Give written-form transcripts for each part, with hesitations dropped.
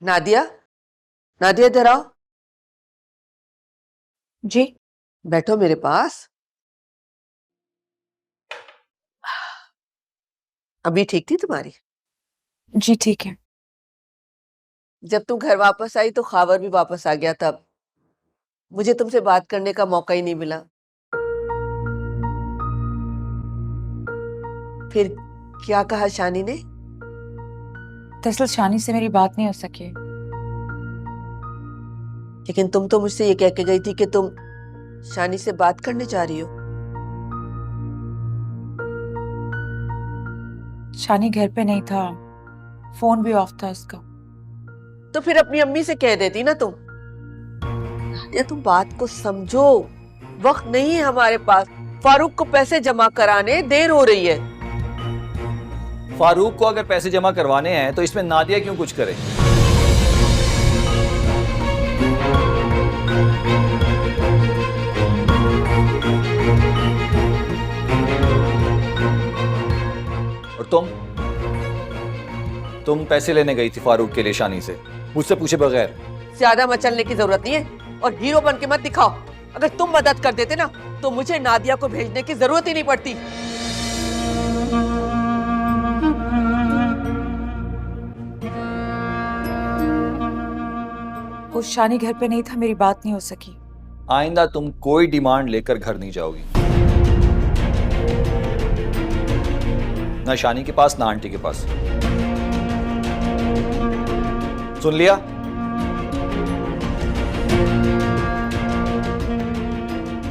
नादिया, नादिया इधर आओ। जी। बैठो मेरे पास। अभी ठीक थी तुम्हारी? जी ठीक है। जब तुम घर वापस आई तो खावर भी वापस आ गया था। मुझे तुमसे बात करने का मौका ही नहीं मिला। फिर क्या कहा शानी ने? दरअसल शानी से मेरी बात नहीं हो सकी। लेकिन तुम तो मुझसे ये कह के गई थी कि तुम शानी से बात करने जा रही हो। शानी घर पे नहीं था, फोन भी ऑफ था उसका। तो फिर अपनी अम्मी से कह देती ना तुम। ये तुम बात को समझो, वक्त नहीं है हमारे पास। फारूक को पैसे जमा कराने देर हो रही है। फारूक को अगर पैसे जमा करवाने हैं तो इसमें नादिया क्यों कुछ करे? और तुम पैसे लेने गई थी फारूक के लिए शानी से, मुझसे पूछे बगैर। ज्यादा मचलने की जरूरत नहीं है और हीरो बन के मत दिखाओ। अगर तुम मदद कर देते ना तो मुझे नादिया को भेजने की जरूरत ही नहीं पड़ती। वो शानी घर पे नहीं था, मेरी बात नहीं हो सकी। आइंदा तुम कोई डिमांड लेकर घर नहीं जाओगी, ना शानी के पास ना आंटी के पास। सुन लिया?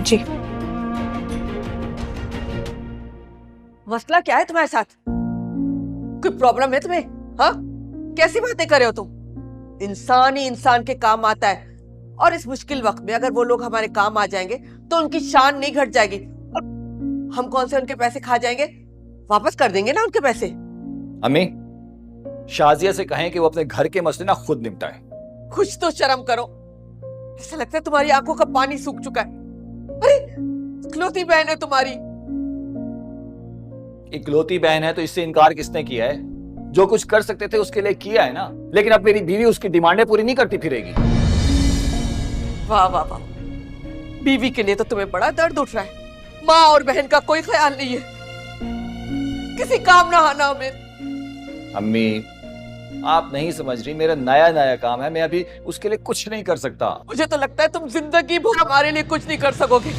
जी। मसला क्या है तुम्हारे साथ? कोई प्रॉब्लम है तुम्हें? हाँ, कैसी बातें कर रहे हो तुम? इंसान ही इंसान के काम आता है और इस मुश्किल वक्त में अगर वो लोग हमारे काम आ जाएंगे तो उनकी शान नहीं घट जाएगी। हम कौन से उनके पैसे खा जाएंगे? वापस कर देंगे ना उनके पैसे। अम्मी, शाजिया से कहें कि वो अपने घर के मसले ना खुद निपटाए। कुछ तो शर्म करो। ऐसा लगता है तुम्हारी आंखों का पानी सूख चुका है। अरे इकलौती बहन है तुम्हारी। इकलौती बहन है तो इससे इनकार किसने किया है? जो कुछ कर सकते थे उसके लिए किया है ना। लेकिन अब मेरी बीवी उसकी डिमांडें पूरी नहीं करती फिरेगी। वाह वाह वाह, बीवी के लिए तो तुम्हें बड़ा दर्द उठ रहा है। माँ और बहन का कोई ख्याल नहीं है, किसी काम ना आना हमें। अम्मी, आप नहीं समझ रही, मेरा नया नया काम है, मैं अभी उसके लिए कुछ नहीं कर सकता। मुझे तो लगता है तुम जिंदगी भर हमारे लिए कुछ नहीं कर सकोगे।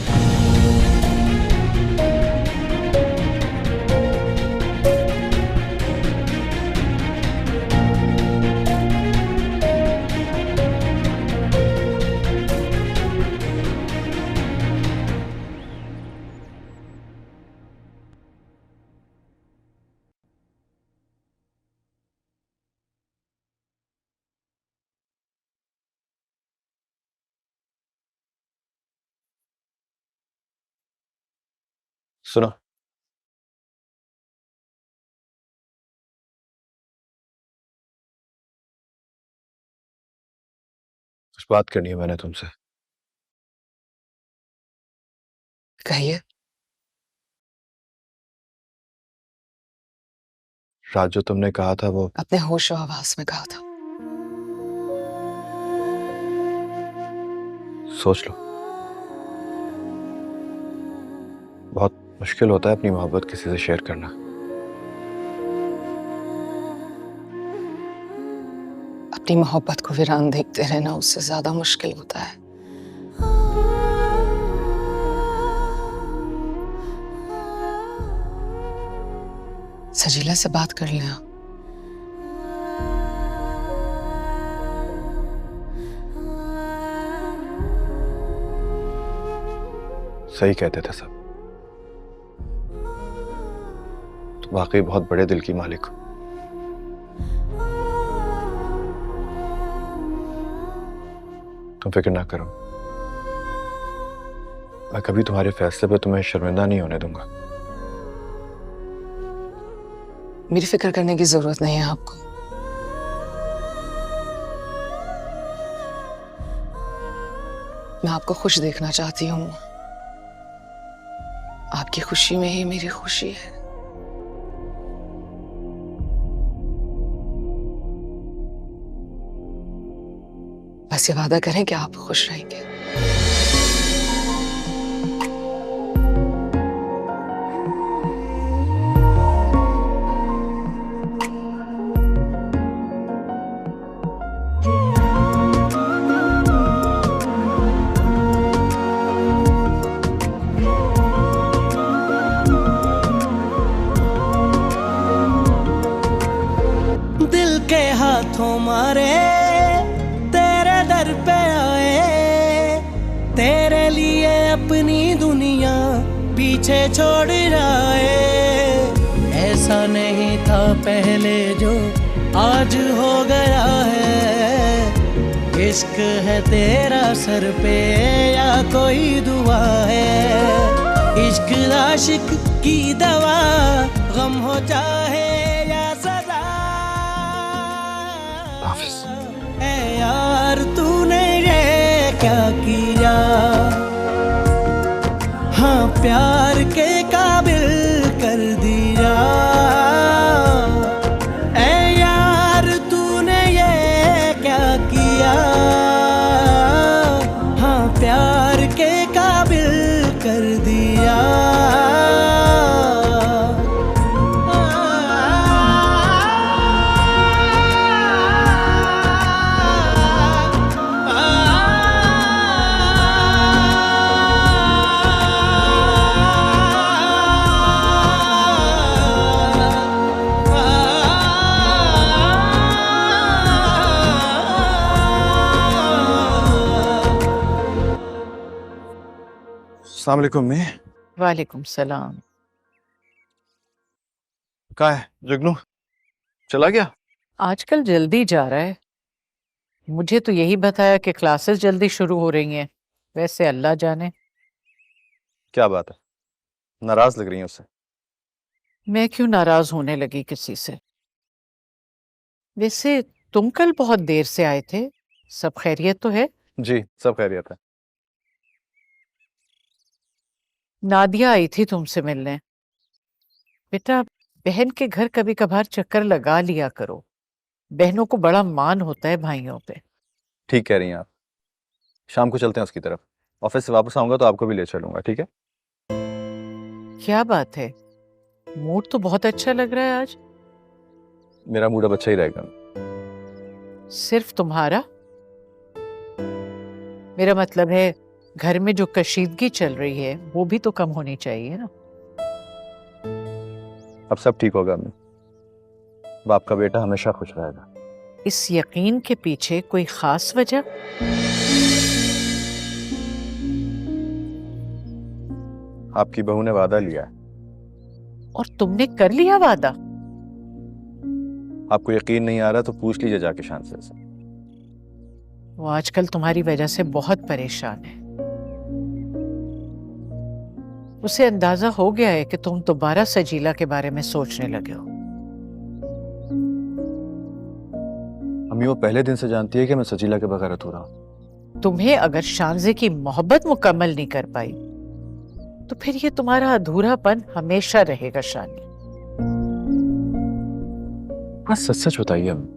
सुनो, कुछ बात करनी है मैंने तुमसे। कहिए। रात जो तुमने कहा था वो अपने होश और आवाज में कहा था। सोच लो। बहुत मुश्किल होता है अपनी मोहब्बत किसी से शेयर करना। अपनी मोहब्बत को वीरान देखते रहना उससे ज्यादा मुश्किल होता है। सजीला से बात कर लें। सही कहते थे सब। तुम वाकई बहुत बड़े दिल की मालिक हो। तुम फिक्र ना करो, मैं कभी तुम्हारे फैसले पे तुम्हें शर्मिंदा नहीं होने दूंगा। मेरी फिक्र करने की जरूरत नहीं है आपको। मैं आपको खुश देखना चाहती हूँ। आपकी खुशी में ही मेरी खुशी है। बस ये वादा करें कि आप खुश रहेंगे। दिल के हाथों मारे तेरे दर पे आए, तेरे लिए अपनी दुनिया पीछे छोड़ जाए। ऐसा नहीं था पहले जो आज हो गया है। इश्क है तेरा सर पे या कोई दुआ है। इश्क आशिक की दवा, गम हो चाहे ऐ यार तूने ये क्या किया। हाँ प्यार के काबिल कर दिया। ऐ यार तूने ये क्या किया। हाँ प्यार के काबिल कर दिया। अस्सलाम वालेकुम। मैं वालेकुम सलाम। कहाँ है जुगनू? चला गया? आजकल जल्दी जा रहा है। मुझे तो यही बताया कि क्लासेस जल्दी शुरू हो रही हैं। वैसे अल्लाह जाने। क्या बात है, नाराज लग रही है उससे? मैं क्यों नाराज होने लगी किसी से। वैसे तुम कल बहुत देर से आए थे, सब खैरियत तो है? जी सब खैरियत है। नादिया आई थी तुमसे मिलने। बेटा बहन के घर कभी कभार चक्कर लगा लिया करो। बहनों को बड़ा मान होता है भाइयों पे। ठीक कह रही हैं आप। शाम को चलते हैं उसकी तरफ। ऑफिस से वापस आऊंगा तो आपको भी ले चलूंगा, ठीक है? क्या बात है, मूड तो बहुत अच्छा लग रहा है आज। मेरा मूड अब अच्छा ही रहेगा। सिर्फ तुम्हारा? मेरा मतलब है घर में जो कशीदगी चल रही है वो भी तो कम होनी चाहिए ना। अब सब ठीक होगा अम्मी। बाप का बेटा हमेशा खुश रहेगा। इस यकीन के पीछे कोई खास वजह? आपकी बहू ने वादा लिया है। और तुमने कर लिया वादा? आपको यकीन नहीं आ रहा तो पूछ लीजिए जाके शांति से। वो आजकल तुम्हारी वजह से बहुत परेशान है। उसे अंदाजा हो गया है कि तुम दोबारा सजीला के बारे में सोचने लगे हो। अम्मी वो पहले दिन से जानती है कि मैं सजीला के बगैर अधूरा हूं। तुम्हें अगर शानजे की मोहब्बत मुकम्मल नहीं कर पाई तो फिर ये तुम्हारा अधूरापन हमेशा रहेगा शानी। बस सच सच बताइए अम्मी,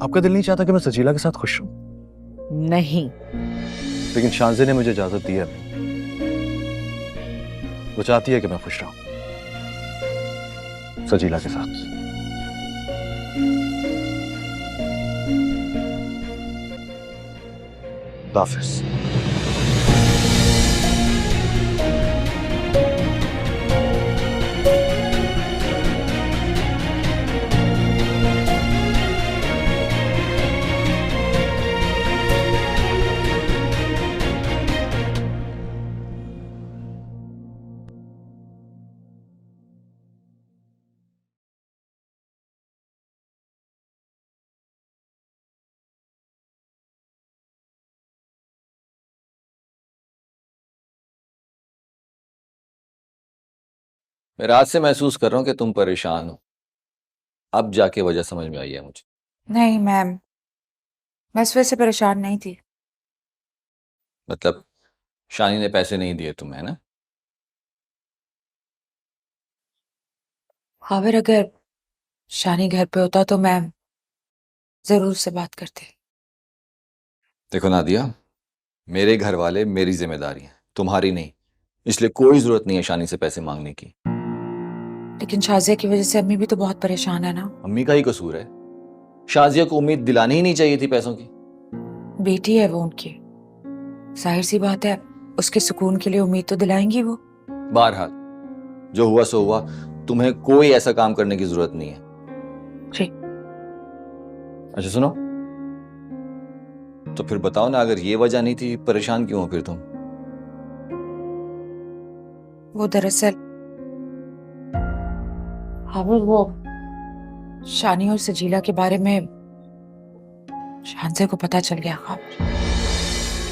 आपका दिल नहीं चाहता कि मैं सजीला के साथ खुश हूं? नहीं, लेकिन शानजे ने मुझे इजाजत दी है अम्मी। वो चाहती है कि मैं खुश रहूं सजीला के साथ। हाफिज। मैं रात से महसूस कर रहा हूं कि तुम परेशान हो। अब जाके वजह समझ में आई है मुझे। नहीं मैम, मैं इस वजह से परेशान नहीं थी। मतलब शानी ने पैसे नहीं दिए तुम्हें, ना? हाविर, अगर शानी घर पे होता तो मैं जरूर से बात करती। देखो नादिया, मेरे घर वाले मेरी जिम्मेदारी है, तुम्हारी नहीं। इसलिए कोई जरूरत नहीं है शानी से पैसे मांगने की। लेकिन शाजिया की वजह से अम्मी भी तो बहुत परेशान है ना। अम्मी का ही कसूर है। शाजिया को उम्मीद दिलानी ही नहीं चाहिए थी पैसों की। बेटी है वो उनकी, जाहिर सी बात है उसके सुकून के लिए उम्मीद तो दिलाएंगी वो। बहरहाल जो हुआ सो हुआ, तुम्हें कोई ऐसा काम करने की जरूरत नहीं है। जी। अच्छा सुनो, तो फिर बताओ ना, अगर ये वजह नहीं थी परेशान क्यों हो फिर तुम? वो दरअसल हाविर, वो शानी और सजीला के बारे में शानजे को पता चल गया। हाविर,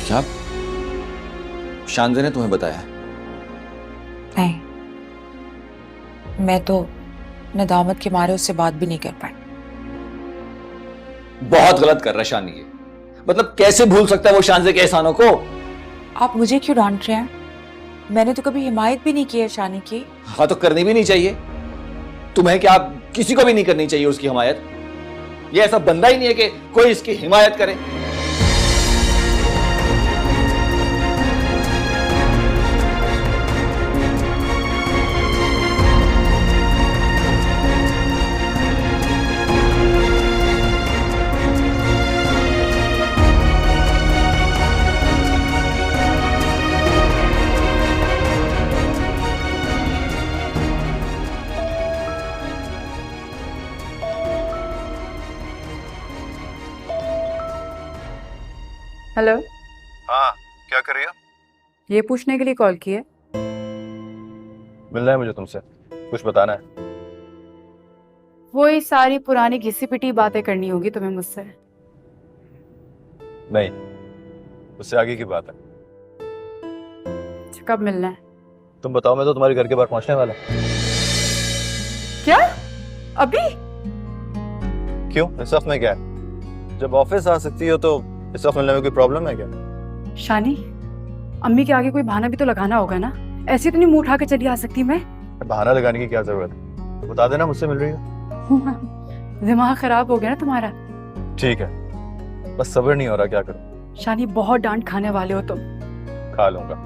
क्या शानजे ने तुम्हें बताया? नहीं, मैं तो नदामत के मारे उससे बात भी नहीं कर पाई। बहुत गलत कर रहा है शानी ये। मतलब कैसे भूल सकता है वो शानजे के एहसानों को? आप मुझे क्यों डांट रहे हैं? मैंने तो कभी हिमायत भी नहीं की है शानी की। हाँ तो करनी भी नहीं चाहिए। तुम्हें क्या, किसी को भी नहीं करनी चाहिए उसकी हिमायत। ये ऐसा बंदा ही नहीं है कि कोई इसकी हिमायत करे। हेलो। हाँ, क्या कर रही हो? ये पूछने के लिए कॉल की है? मिलना है मुझे तुमसे, कुछ बताना है। वही सारी पुरानी घिसी पिटी बातें करनी होगी तुम्हें मुझसे। नहीं, उससे आगे की बात है। कब मिलना है? तुम बताओ, मैं तो तुम्हारे घर के बाहर पहुंचने वाला। क्या अभी? क्यों, इस वक्त में क्या है? जब ऑफिस आ सकती हो तो इस वक्त मिलने में कोई प्रॉब्लम है क्या? शानी, अम्मी के आगे कोई बहाना भी तो लगाना होगा ना। ऐसे तो नहीं मुंह उठा के चली आ सकती मैं। बहाना लगाने की क्या जरूरत है? तो बता देना मुझसे मिल रही हो। दिमाग खराब हो गया ना तुम्हारा। ठीक है, बस सब्र नहीं हो रहा, क्या करूं? शानी, बहुत डांट खाने वाले हो तुम। खा लूंगा,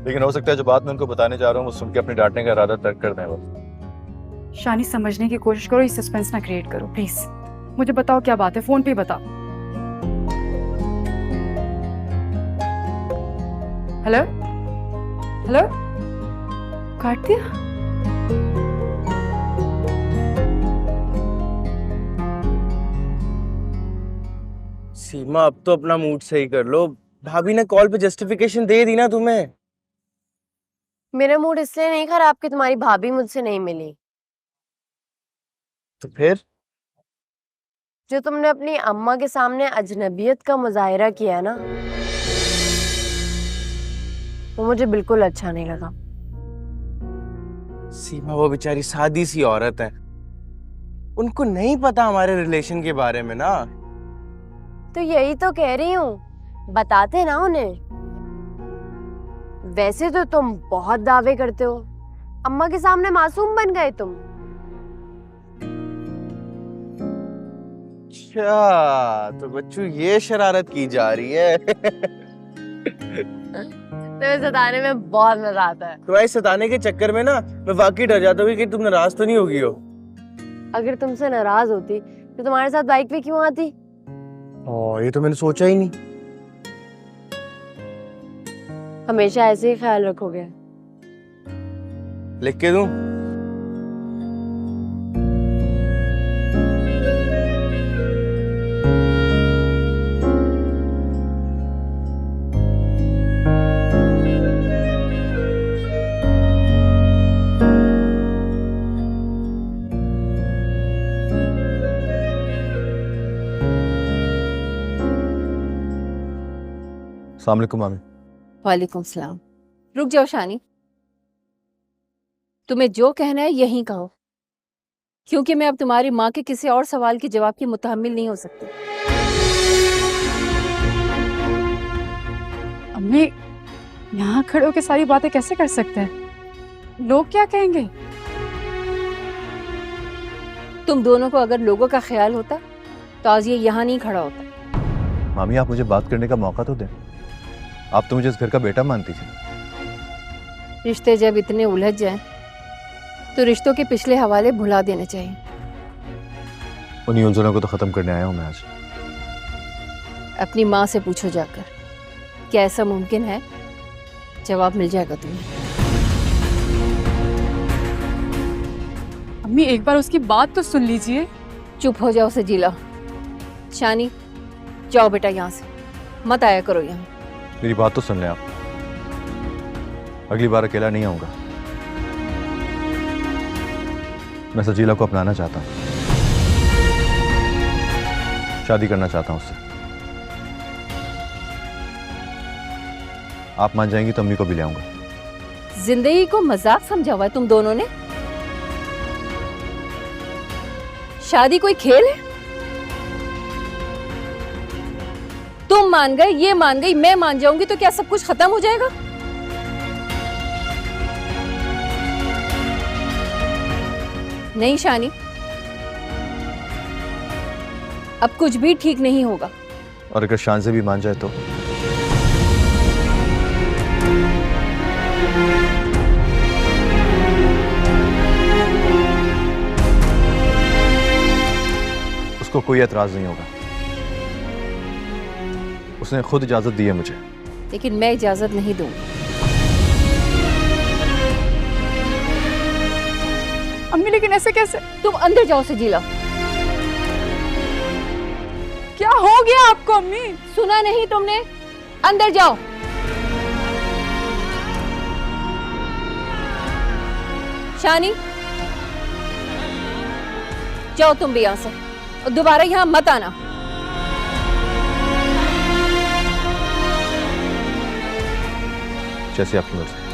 लेकिन हो सकता है जो बात मैं उनको बताने जा रहा हूँ वो सुन के अपने डांटने का इरादा तर्क कर दें बस। शानी, समझने की कोशिश करो, ये सस्पेंस ना क्रिएट करो प्लीज। मुझे बताओ क्या बात है, फोन पे बताओ। हेलो हेलो, काट दिया? सीमा, अब तो अपना मूड सही कर लो। भाभी ने कॉल पे जस्टिफिकेशन दे दी ना तुम्हें। मेरा मूड इसलिए नहीं खराब कि तुम्हारी भाभी मुझसे नहीं मिली। तो फिर जो तुमने अपनी अम्मा के सामने अजनबियत का मुजाहिरा किया ना, वो मुझे बिल्कुल अच्छा नहीं लगा। सीमा वो बेचारी सादी सी औरत है, उनको नहीं पता हमारे रिलेशन के बारे में ना। तो यही तो कह रही हूँ, बताते ना उन्हें। वैसे तो तुम बहुत दावे करते हो, अम्मा के सामने मासूम बन गए तुम। अच्छा, तो बच्चू ये शरारत की जा रही है। तुम्हें सताने में बहुत मजा आता है। तुम्हारे सताने के चक्कर में ना मैं वाकई डर जाता हूँ कि तुम नाराज तो नहीं होगी हो। अगर तुमसे नाराज होती तो तुम्हारे साथ बाइक पे क्यों आती? ये तो मैंने सोचा ही नहीं। हमेशा ऐसे ही ख्याल रखोगे। लिख के दूं? अस्सलाम वालेकुम मामी। वालेकुम सलाम। रुक जाओ शानी, तुम्हें जो कहना है यहीं कहो, क्योंकि मैं अब तुम्हारी माँ के किसी और सवाल के जवाब की मुतहम्मिल नहीं हो सकती। अम्मी यहाँ खड़े होकर सारी बातें कैसे कर सकते हैं? लोग क्या कहेंगे? तुम दोनों को अगर लोगों का ख्याल होता तो आज ये यहाँ नहीं खड़ा होता। मामी आप मुझे बात करने का मौका तो दें। आप तो मुझे इस घर का बेटा मानती थी। रिश्ते जब इतने उलझ जाएं तो रिश्तों के पिछले हवाले भुला देने चाहिए। उन्हीं उलझनों को तो खत्म करने आया हूँ मैं आज। अपनी माँ से पूछो जाकर, क्या ऐसा मुमकिन है? जवाब मिल जाएगा तुम्हें। अम्मी एक बार उसकी बात तो सुन लीजिए। चुप हो जाओ सजीला। शानी जाओ बेटा यहाँ से, मत आया करो यहाँ। मेरी बात तो सुन लें आप, अगली बार अकेला नहीं आऊंगा। मैं सजीला को अपनाना चाहता हूँ, शादी करना चाहता हूँ उससे। आप मान जाएंगी तो अम्मी को भी ले आऊंगा। जिंदगी को मजाक समझा हुआ है तुम दोनों ने? शादी कोई खेल है? तुम मान गए, ये मान गई, मैं मान जाऊंगी तो क्या सब कुछ खत्म हो जाएगा? नहीं शानी, अब कुछ भी ठीक नहीं होगा। और अगर शान से भी मान जाए तो? उसको कोई एतराज नहीं होगा, उसने खुद इजाजत दी है मुझे। लेकिन मैं इजाजत नहीं दूंगी। अम्मी लेकिन ऐसे कैसे? तुम अंदर जाओ सजीला। क्या हो गया आपको अम्मी? सुना नहीं तुमने? अंदर जाओ। शानी जाओ तुम भी यहां से, और दोबारा यहां मत आना। जैसे आपकी मर्जी।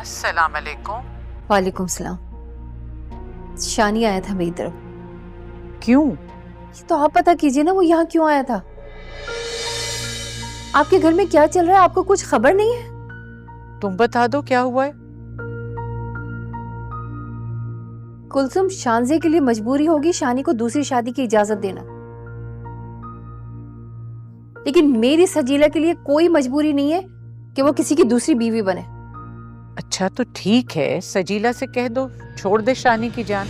अस्सलाम वालेकुम। वालेकुम सलाम। शानी आया था मेरी तरफ। क्यों? ये तो आप पता कीजिए ना, वो यहाँ क्यों आया था? आपके घर में क्या चल रहा है, आपको कुछ खबर नहीं है? तुम बता दो क्या हुआ है। कुलसुम, शानजे के लिए मजबूरी होगी शानी को दूसरी शादी की इजाजत देना, लेकिन मेरी सजीला के लिए कोई मजबूरी नहीं है कि वो किसी की दूसरी बीवी बने। अच्छा तो ठीक है, सजीला से कह दो छोड़ दे शानी की जान।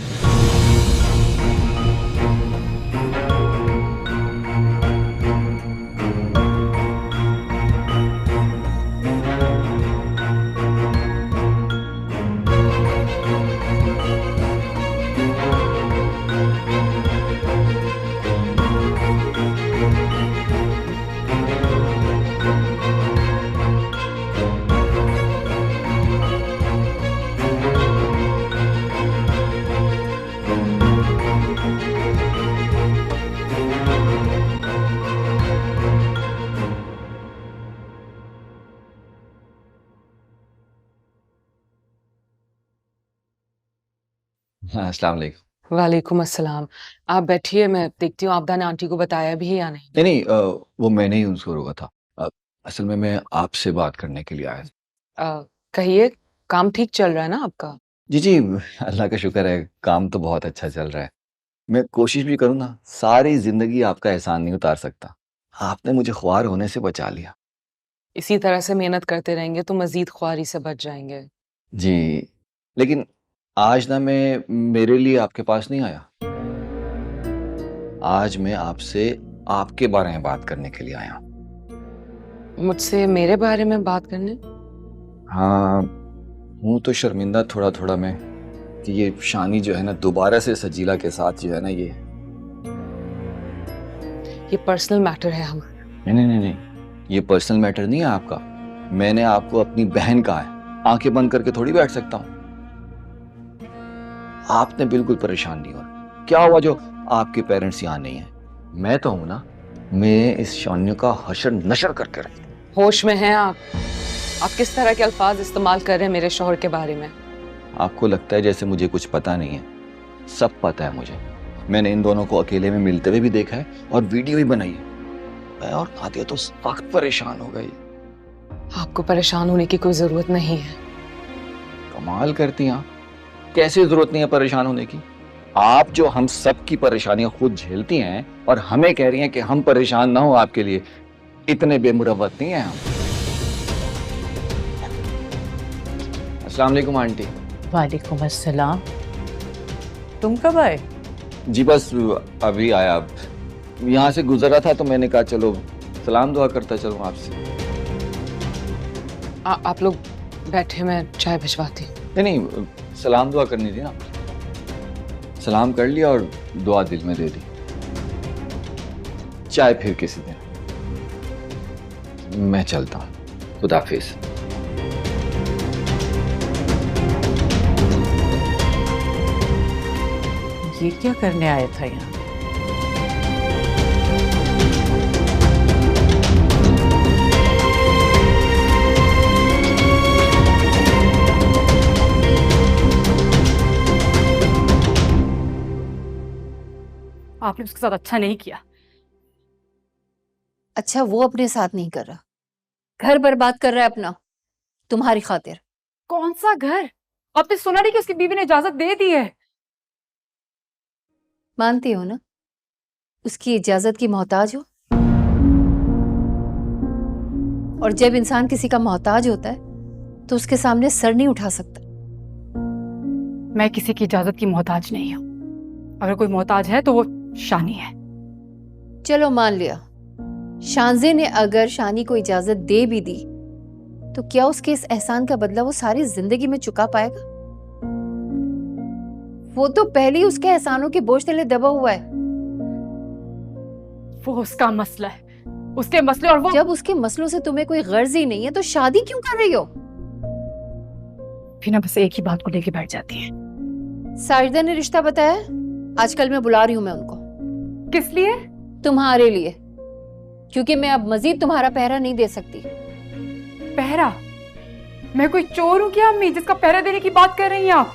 हाँ, अस्सलाम वालेकुम। वालेकुम अस्सलाम। आप बैठिए, मैं देखती हूँ आपदा ने आंटी को बताया भी है या नहीं। नहीं नहीं, वो मैंने ही उनको रोका था। असल में मैं आपसे बात करने के लिए आया था। कहिए, काम ठीक चल रहा है ना आपका? जी जी, अल्लाह का शुक्र है, काम तो बहुत अच्छा चल रहा है। मैं कोशिश भी करूँ ना, सारी जिंदगी आपका एहसान नहीं उतार सकता। आपने मुझे ख्वार होने से बचा लिया। इसी तरह से मेहनत करते रहेंगे तो मजीद ख्वारी से बच जाएंगे। जी, लेकिन आज ना मैं मेरे लिए आपके पास नहीं आया। आज मैं आपसे आपके बारे में बात करने के लिए आया हूँ। मुझसे मेरे बारे में बात करने? हाँ, हूँ तो शर्मिंदा थोड़ा थोड़ा मैं कि ये शानी जो है ना दोबारा से सजीला के साथ जो है ना ये पर्सनल मैटर है हमारा। नहीं नहीं नहीं, ये पर्सनल मैटर नहीं है आपका। मैंने आपको अपनी बहन कहा है, आंखें बंद करके थोड़ी बैठ सकता हूँ। आपने बिल्कुल परेशान नहीं होना। क्या हुआ जो आपके पेरेंट्स यहाँ नहीं है? मैं तो हूं ना, मैं इस शानियों का हशर नशर करके रखता। होश में हैं आप? आप किस तरह के अल्फाज इस्तेमाल कर रहे हैं मेरे शौहर के बारे में? आपको लगता है जैसे मुझे कुछ पता नहीं है। सब पता है मुझे। मैंने इन दोनों को अकेले में मिलते हुए भी देखा है और वीडियो भी बनाई है। मैं और नादिया तो सख्त परेशान हो गई। आपको परेशान होने की कोई जरूरत नहीं है। कमाल करती हैं आप। कैसे जरूरत नहीं है परेशान होने की? आप जो हम सब की परेशानियां खुद झेलती हैं और हमें कह रही हैं कि हम परेशान ना हो आपके लिए। इतने बेमुरव्वत नहीं हैं हम। अस्सलाम वालेकुम आंटी। वालेकुम अस्सलाम। तुम कब आए? जी बस अभी आया। अब यहाँ से गुजरा था तो मैंने कहा चलो सलाम दुआ करता चलूं आपसे। आप लोग बैठे, मैं चाय भिजवाती हूँ। नहीं, सलाम दुआ करनी थी ना। सलाम कर लिया और दुआ दिल में दे दी। चाय फिर किसी दिन। मैं चलता हूँ, खुदा हाफिज। ये क्या करने आया था यहाँ? आपने उसके साथ अच्छा नहीं किया। अच्छा, वो अपने साथ नहीं कर रहा, घर बर्बाद कर रहा है अपना तुम्हारी खातिर। कौन सा घर? आपने सुना नहीं कि उसकी बीवी ने इजाजत दे दी है? मानती हो ना उसकी इजाजत की मोहताज हो? और जब इंसान किसी का मोहताज होता है तो उसके सामने सर नहीं उठा सकता। मैं किसी की इजाजत की मोहताज नहीं हूं। अगर कोई मोहताज है तो वो शानी है। चलो मान लिया, शानजे ने अगर शानी को इजाजत दे भी दी तो क्या उसके इस एहसान का बदला वो सारी जिंदगी में चुका पाएगा? वो तो पहले ही उसके एहसानों के बोझ तले दबा हुआ है। वो उसका मसला है, उसके मसले। और वो जब उसके मसलों से तुम्हें कोई गर्ज ही नहीं है तो शादी क्यों कर रही हो? फिर ना बस एक ही बात को लेके बैठ जाती है। साजिदा ने रिश्ता बताया, आजकल मैं बुला रही हूं मैं उनको। किस लिए? तुम्हारे लिए, क्योंकि मैं अब मजीद तुम्हारा पहरा नहीं दे सकती। पहरा? मैं कोई चोर हूँ क्या अम्मी जिसका पहरा देने की बात कर रही हैं आप?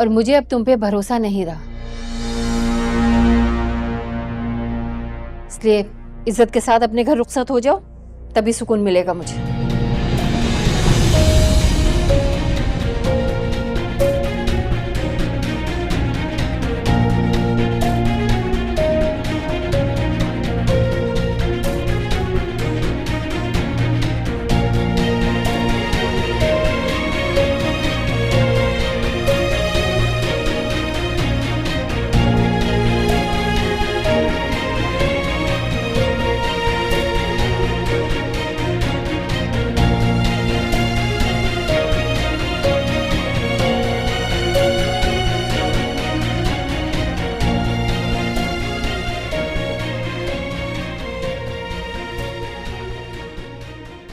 और मुझे अब तुम पे भरोसा नहीं रहा, इसलिए इज्जत के साथ अपने घर रुखसत हो जाओ, तभी सुकून मिलेगा मुझे।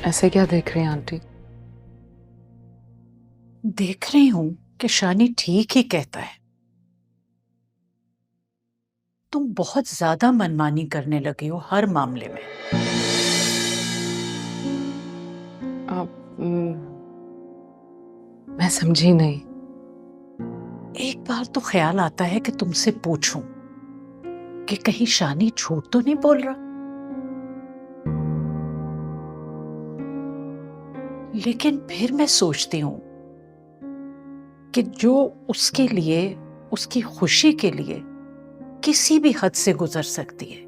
ऐसे क्या देख रही हैं आंटी? देख रही हूं कि शानी ठीक ही कहता है। तुम बहुत ज्यादा मनमानी करने लगे हो हर मामले में। मैं समझी नहीं। एक बार तो ख्याल आता है कि तुमसे पूछूं कि कहीं शानी झूठ तो नहीं बोल रहा, लेकिन फिर मैं सोचती हूं कि जो उसके लिए, उसकी खुशी के लिए किसी भी हद से गुजर सकती है,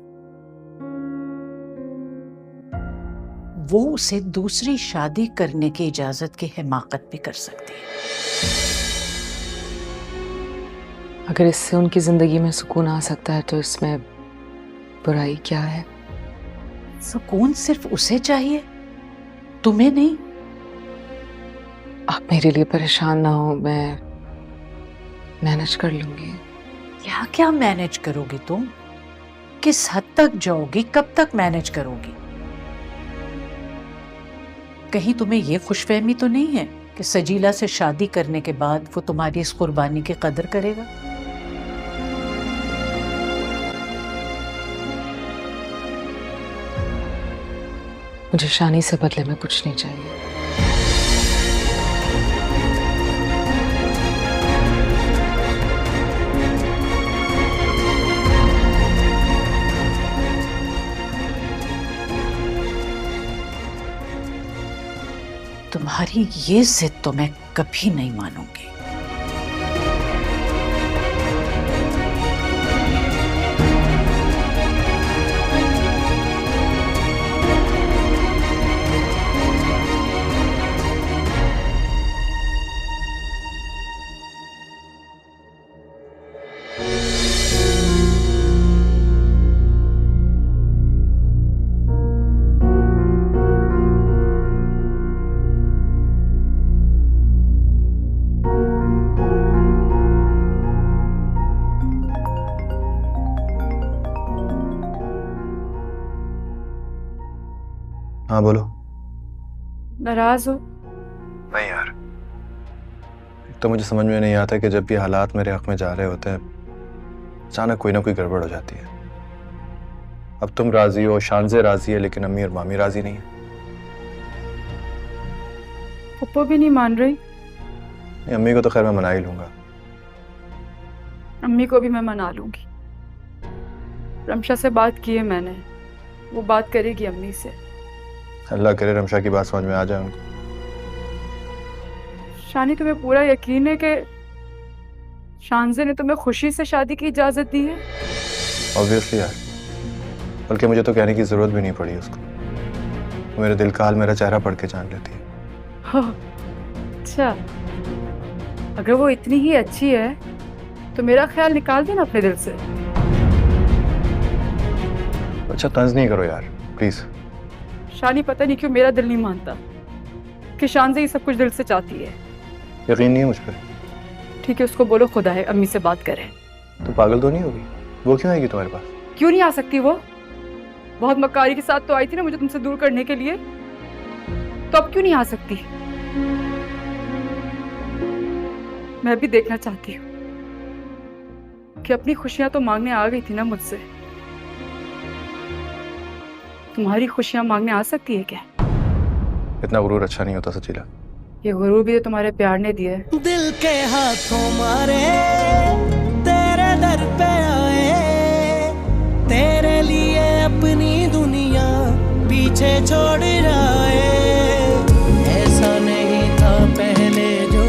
वो उसे दूसरी शादी करने की इजाजत की हिमाकत भी कर सकती है। अगर इससे उनकी जिंदगी में सुकून आ सकता है तो इसमें बुराई क्या है? सुकून सिर्फ उसे चाहिए, तुम्हें नहीं। आप मेरे लिए परेशान ना हो, मैं मैनेज कर लूंगी। क्या क्या मैनेज करोगी तुम? किस हद तक जाओगी? कब तक मैनेज करोगी? कहीं तुम्हें यह खुशफहमी तो नहीं है कि सजीला से शादी करने के बाद वो तुम्हारी इस कुर्बानी की कदर करेगा? मुझे शानी से बदले में कुछ नहीं चाहिए। तुम्हारी ये जिद तो मैं कभी नहीं मानूंगी। हाँ बोलो। नाराज हो? नहीं यार, तो मुझे समझ में नहीं आता कि जब भी हालात मेरे हक में जा रहे होते हैं, अचानक कोई ना कोई गड़बड़ हो जाती है। अब तुम राजी हो, शानज़े राजी है, लेकिन अम्मी और मामी राजी नहीं है। पप्पू भी नहीं मान रही। नहीं, अम्मी को तो खैर मैं मना ही लूंगा। अम्मी को भी मैं मना लूंगी। रमशा से बात की है मैंने, वो बात करेगी अम्मी से। अल्लाह करे रमशा की बात समझ में आ जाए उनको। शानी, तुम्हें पूरा यकीन है कि शानज़े ने तुम्हें खुशी से शादी की इजाजत दी है? ऑब्वियसली यार, बल्कि मुझे तो कहने की जरूरत भी नहीं पड़ी उसको। वो मेरे दिल का हाल मेरा चेहरा पढ़ के जान लेती है। अच्छा, अगर वो इतनी ही अच्छी है तो मेरा ख्याल निकाल देना अपने दिल से। अच्छा तंज नहीं करो यार प्लीज। शानी, पता नहीं क्यों मेरा दिल नहीं मानता कि शानज़े ये सब कुछ दिल से चाहती है। यकीन नहीं है मुझ पर? ठीक है, उसको बोलो खुदा है, अम्मी से बात करें। तो पागल तो नहीं होगी? वो क्यों आएगी तुम्हारे पास? क्यों नहीं आ सकती? वो बहुत मक्कारी के साथ तो आई थी ना मुझे तुमसे दूर करने के लिए, तो अब क्यों नहीं आ सकती? मैं भी देखना चाहती हूँ कि अपनी खुशियां तो मांगने आ गई थी ना मुझसे, तुम्हारी खुशियां मांगने आ सकती है क्या? इतना गुरूर अच्छा नहीं होता सचीला। ये गुरूर भी तो तुम्हारे प्यार ने दिया है। दिल के हाथों मारे तेरे दर पे आए, तेरे लिए अपनी दुनिया पीछे छोड़ जाए। ऐसा नहीं था पहले जो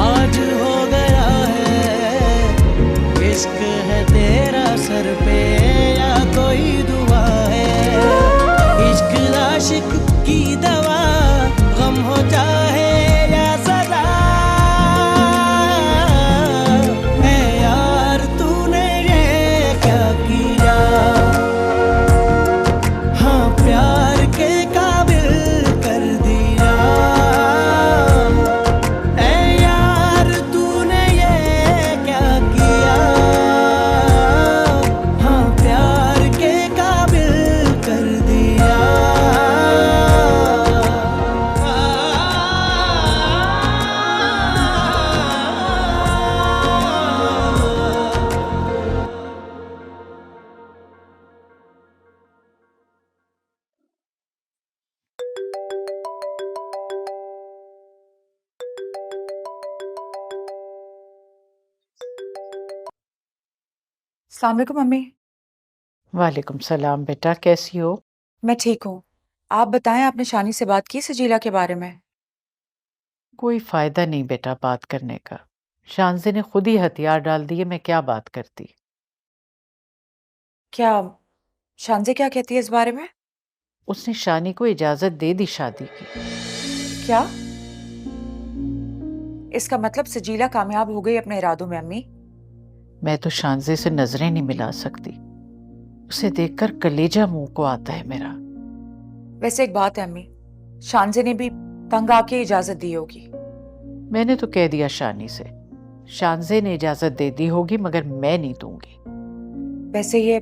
आज हो गया है, इश्क है तेरा सर पे या कोई दुआ है। इश्क आशिक की दवा, गम हो चाहे या सदा। है यार तूने ये क्या किया, हाँ प्यार के काबिल कर दिया। है यार तूने ये क्या किया, हाँ प्यार के काबिल कर दिया। अस्सलाम वालेकुम मम्मी। वालेकुम सलाम बेटा, कैसी हो? मैं ठीक हूँ। आप बताएं, आपने शानी से बात की सजीला के बारे में? कोई फायदा नहीं बेटा बात करने का। शानजे ने खुद ही हथियार डाल दिए, मैं क्या बात करती। क्या शानजे क्या कहती है इस बारे में? उसने शानी को इजाजत दे दी शादी की। क्या? इसका मतलब सजीला कामयाब हो गई अपने इरादों में अम्मी? मैं तो शानजे से नजरें नहीं मिला सकती, उसे देखकर कलेजा मुंह को आता है मेरा। वैसे एक बात है अम्मी, शानजे ने भी तंग आके इजाजत दी होगी। मैंने तो कह दिया शानी से, शानजे ने इजाजत दे दी होगी मगर मैं नहीं दूंगी। वैसे ये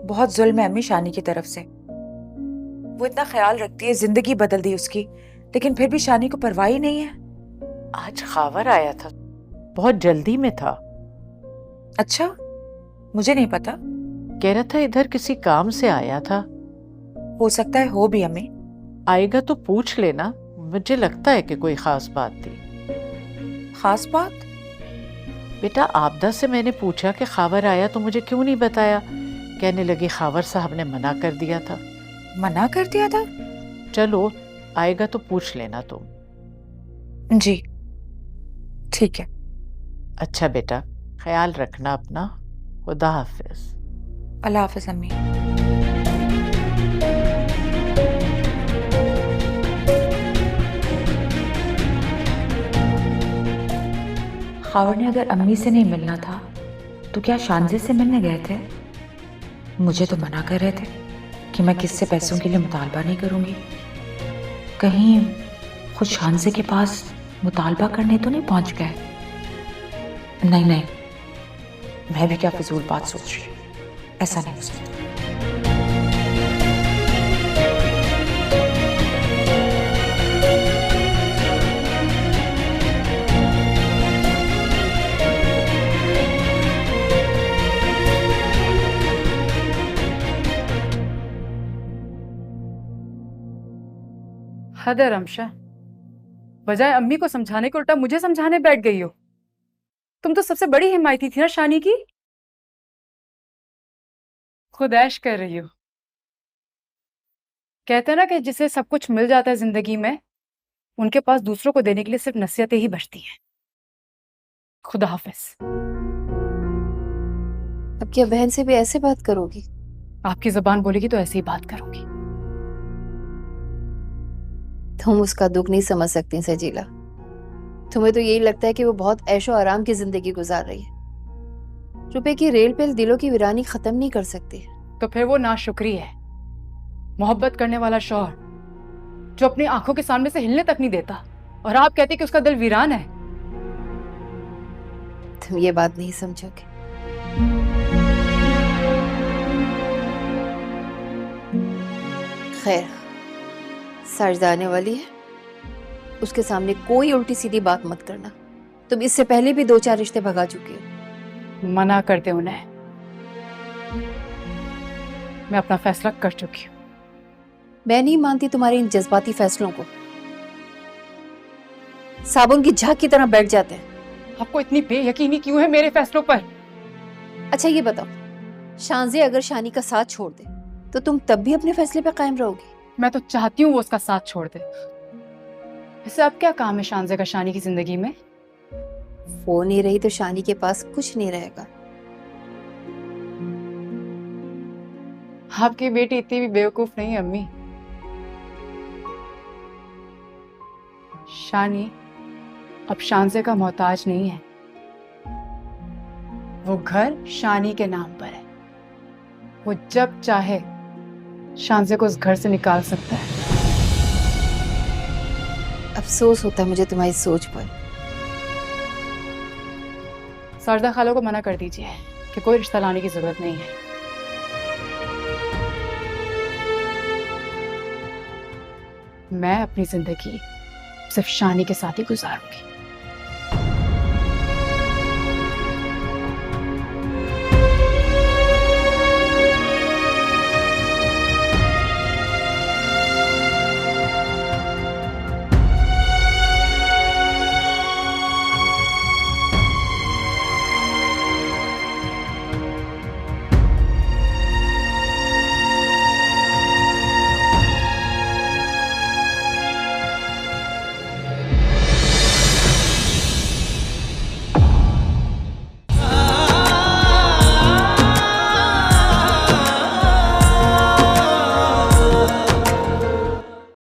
बहुत जुल्म है अम्मी शानी की तरफ से। वो इतना ख्याल रखती है, जिंदगी बदल दी उसकी, लेकिन फिर भी शानी को परवाह ही नहीं है। आज खबर आया था, बहुत जल्दी में था। अच्छा, मुझे नहीं पता। कह रहा था इधर किसी काम से आया था। हो सकता है हो भी अम्मी। आएगा तो पूछ लेना, मुझे लगता है कि कोई खास बात थी। खास बात? बेटा आपदा से मैंने पूछा कि खावर आया तो मुझे क्यों नहीं बताया। कहने लगी खावर साहब ने मना कर दिया था। मना कर दिया था? चलो आएगा तो पूछ लेना तुम। जी ठीक है। अच्छा बेटा, ख्याल रखना अपना। खुदा हाफिज। अल्लाह हाफिज अम्मी। खावर ने अगर अम्मी से नहीं मिलना था तो क्या शानजे से मिलने गए थे? मुझे तो मना कर रहे थे कि मैं किससे पैसों के लिए मुतालबा नहीं करूंगी। कहीं खुद शानजे के पास मुतालबा करने तो नहीं पहुंच गए? नहीं नहीं, मैं भी क्या फिजूल बात सोच रही हूँ, ऐसा नहीं हो सकता। हद है रमशा, बजाय अम्मी को समझाने के उल्टा मुझे समझाने बैठ गई हो। तुम तो सबसे बड़ी हिमायती थी ना शानी की। खुद ऐश कर रही हो। कहते हैं ना कि जिसे सब कुछ मिल जाता है जिंदगी में, उनके पास दूसरों को देने के लिए सिर्फ नसीहतें ही बचती हैं। खुदा हाफिज। अब क्या बहन से भी ऐसे बात करोगी? आपकी जबान बोलेगी तो ऐसे ही बात करूंगी। तुम उसका दुख नहीं समझ सकती सजीला। तुम्हें तो यही लगता है कि वो बहुत ऐशो आराम की जिंदगी गुजार रही है। रुपए की रेल पेल दिलों की वीरानी खत्म नहीं कर सकती। तो फिर वो नाशुक्री है। मोहब्बत करने वाला शौहर जो अपनी आंखों के सामने से हिलने तक नहीं देता, और आप कहते कि उसका दिल वीरान है। तुम ये बात नहीं समझोगे। खैर, साजदा आने वाली है, उसके सामने कोई उल्टी सीधी बात मत करना। तुम इससे पहले भी 2-4 रिश्ते भगा चुके हो। मना कर दे उन्हें। मैं अपना फैसला कर चुकी हूँ। मैं नहीं मानती तुम्हारे इन जज्बाती फैसलों को। साबुन की झाग की तरह बैठ जाते हैं। आपको इतनी बेयकीनी क्यों है मेरे फैसलों पर? अच्छा ये बताओ, शानजे अगर शानी का साथ छोड़ दे तो तुम तब भी अपने फैसले पे कायम रहोगी? मैं तो चाहती हूँ वो उसका साथ छोड़ दे। वैसे अब क्या काम है शानजे का शानी की जिंदगी में? वो नहीं रही तो शानी के पास कुछ नहीं रहेगा। आपकी बेटी इतनी भी बेवकूफ नहीं है अम्मी। शानी अब शानजे का मोहताज नहीं है। वो घर शानी के नाम पर है। वो जब चाहे शानजे को उस घर से निकाल सकता है। अफसोस होता है मुझे तुम्हारी सोच पर। सरदा खालों को मना कर दीजिए कि कोई रिश्ता लाने की जरूरत नहीं है। मैं अपनी जिंदगी सिर्फ शानी के साथ ही गुजारूंगी।